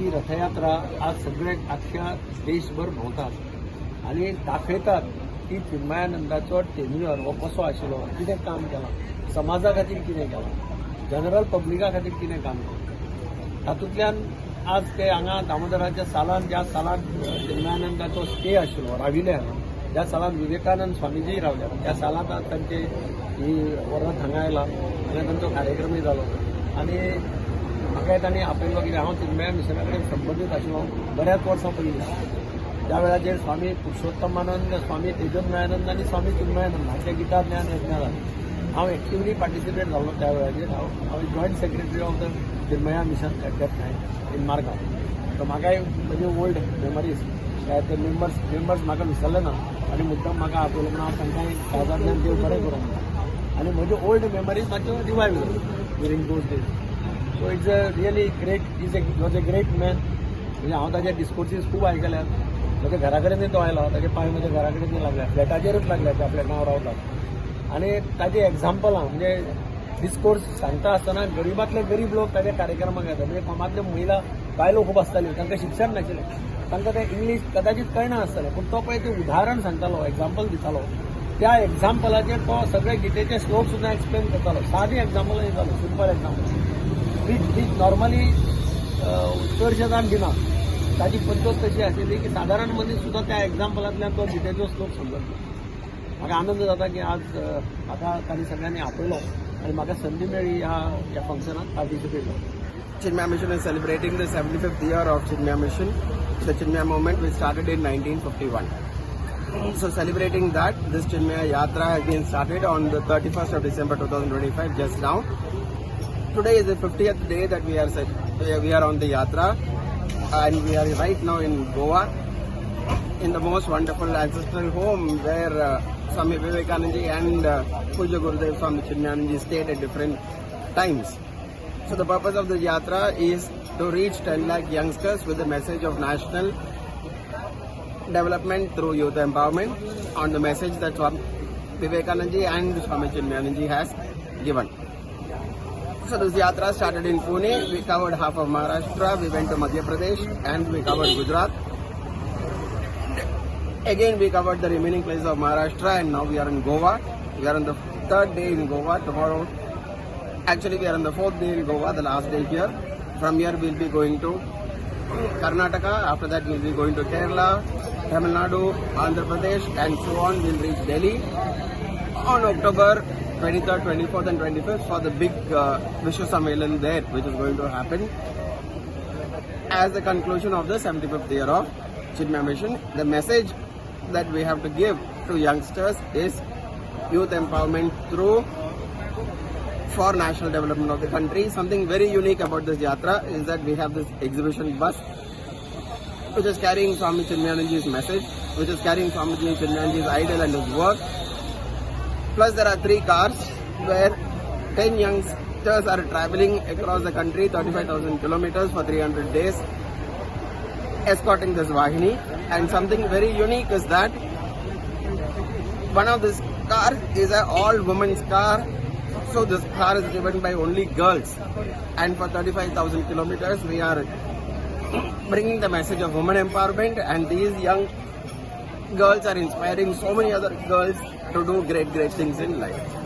ती रथयात्रा आज सगळे अख्ख्या देशभर भोंवतात आनी दाखयतात की चिन्मयानंदाचो टेन्युअर हो कसो आशिल्लो, कितें काम केलां, समाजा खातीर कितें केलां, जनरल पब्लिका खातीर कितें काम केलां. तातूंतल्यान आज ते हांगा दामोदराच्या सालान ज्या सालान चिन्मयानंदाचो स्टे आशिल्लो राविले हांगा, ज्या सालान विवेकानंद स्वामीजी रावले त्या सालांत आज तांचे ही वरात हांगा आयला आनी तांचो कार्यक्रमूय जालो. आनी म्हाका तांणी आपयलो की हांव चिन्मया मिशना कडेन संबंदीत आशिल्लो बऱ्याच वर्सां पयलीं. त्या वेळाचेर स्वामी पुरुषोत्तमानंद, स्वामी तेजोमयानंद आनी स्वामी चिन्मयानंद हांचे गितार ज्ञान यज्ञा जालें. हांव एक्टिवली पार्टिसिपेट जाल्लो त्या वेळाचेर. हांव joint secretary of the Chinmaya mission at that time in Margao. So म्हाकाय म्हजे ओल्ड मेमरीज ते मेंबर्स म्हाका विसरले ना आनी मुद्दम म्हाका आपयलो म्हणून हांव तांकांय काळजांतल्यान देव बरें करूं म्हणटा. आनी म्हज्यो ओल्ड मेमरीज मातश्यो रिवायव जाल्यो during those days. So it's a really great was a great man. म्हणजे हांव ताचे डिस्कोर्सीस खूब आयकल्यात. म्हज्या घरा कडेनूय तो आयलो, ताचे पांय म्हज्या घरा कडेन लागल्या, फ्लॅटाचेरूच लागल्या त्या आपल्या नांव रावतात. आनी ताची एग्जाम्पलां म्हणजे डिस्कोर्स सांगता आसतना गरीबांतले गरीब लोक ताच्या कार्यक्रमाक येतात. म्हणजे फामातल्यो महिला बायलो खूब आसताल्यो, तांकां शिक्षण नाशिल्लें, तांकां ते इंग्लीश कदाचित कळना आसतलें, पूण तो पळय ते उदाहरण सांगतालो, एग्जाम्पल दितालो. त्या एग्जाम्पलाचेर तो सगळे गितेचे श्लोक सुद्दां एक्सप्लेन करतालो. सादी एग्जाम्पल दितालो, सिंपल एग्जाम्पल वीच नॉर्मली चडशे जाण दिना. ताची पद्दत तशी आशिल्ली की सादारण मनीस सुद्दां त्या एग्जाम्पलांतल्यान तो गितेचो श्लोक समजता. म्हाका आनंद जाता की आज म्हाका तांणी सगळ्यांनी आपयलो आनी म्हाका संदी मेळ्ळी ह्या फंक्शनात पार्टिसिपेट जावपाक. Chinmaya Mission is celebrating the 75th year of Chinmaya Mission, the Chinmaya movement which started in 1951. So celebrating that, this Chinmaya Yatra has been started on the 31st of December 2025 just now. Today is the 50th day that we are on the Yatra and we are right now in Goa in the most wonderful ancestral home where Swami Vivekananda and Puja Gurudev Swami Chinmayanand stayed at different times. So the purpose of the Yatra is to reach 10 lakh youngsters with the message of national development through youth empowerment on the message that Swami Vivekananda and Swami Chinmayanand has given. So this Yatra started in Pune. We covered half of Maharashtra, we went to Madhya Pradesh and we covered Gujarat. Again we covered the remaining places of Maharashtra and now we are in Goa. We are on the third day in Goa. Tomorrow, actually we are on the fourth day in Goa, the last day here. From here we will be going to Karnataka. After that we will be going to Kerala, Tamil Nadu, Andhra Pradesh and so on. We will reach Delhi on October 23rd, 24th and 25th for the big Vishwa Sammelan there, which is going to happen as the conclusion of the 75th year of Chinmaya Mission. The message that we have to give to youngsters is youth empowerment through for national development of the country. Something very unique about this Yatra is that we have this exhibition bus which is carrying Swami Chinmayananji's message, which is carrying Swami Chinmayananji's idol and his work. Plus there are 3 cars where 10 youngsters are traveling across the country, 35,000 kilometers for 300 days, escorting this Vahini. And something very unique is that one of this car is an all-women's car. So this car is driven by only girls. And for 35,000 kilometers, we are bringing the message of women empowerment. And these young girls are inspiring so many other girls to do great things in life.